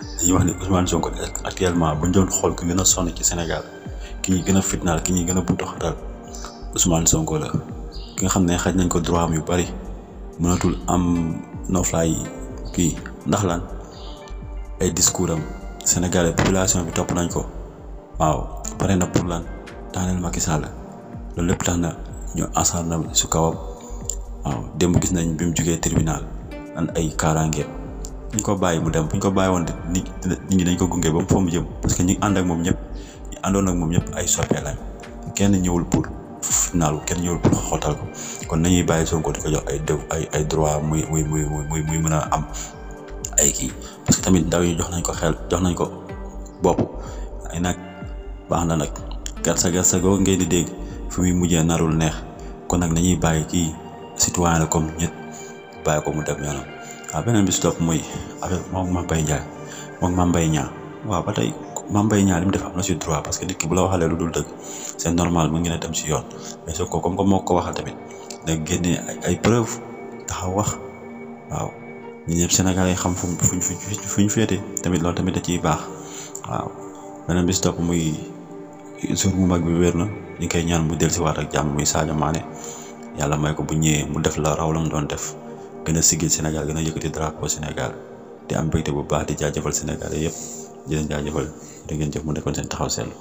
dañuy wax ni Ousmane Sonko actuellement buñ doon xool ki gën a sonn ci Sénégal ki ñuy gën a fitnaal ki ñuy gën a buntu xatal Ousmane Sonko la ki nga xam ne xaj nañ ko droit am yu bari mënatul am noflaay kii ndax lan ay discours am Sénégalais population bi topp nañ ko waaw pare na pour lan daaneel Macky Sall loolu lépp tax na ñu asaan su kawam waaw démb gis nañ bi mu jugee tribunal an ay kaaraange buñ ko bàyyi mu dem buñ ko bàyyi woon nit ñi dañ ko gunge ba mu fa mu jëm parce que ñi ànd ak moom ñëpp ñi àndoon ak moom ñëpp ay soppee lañ kenn ñëwul pour finaalu kenn ñëwul pour xootal ko kon nañuy bàyyi Sonko di ko jox ay droit muy mën a am ay kii parce que tamit ndaw yi jox nañ ko xel jox nañ ko bopp ay nag baax na nag garsa googu ngeen di dégg fi muy mujjee narul neex kon nag nañuy bàyyi kii citoyen la comme ñett bàyyi ko mu dem yoonam. waaw beneen bi si topp mooy avec moom Mame Mbaye Niang waaw ba tey Mame Mbaye Niang li mu def am na si droit parce que nit ki bu la waxalee lu dul dëgg c'est normal mu ngi ne dem si yoon mais soo ko comme moo ko waxal tamit da génnee ay preuve taxaw wax waaw ñun ñëpp Sénégalais xam fu ñu féete tamit loolu tamit da ciy baax waaw beneen bi si topp muy jour bu mag bi wér na ñu ngi koy ñaan mu dellusiwaat ak jàmm muy Sadio Mané yàlla may ko bu ñëwee mu def la raw la mu doon def. gën a sigil Sénégal gën a yëkkati drapeau Sénégal di am mbégte bu baax di jaajëfal Sénégal yëpp di leen jaajëfal da ngeen jëf mu nekkoon seen taxaw seetlu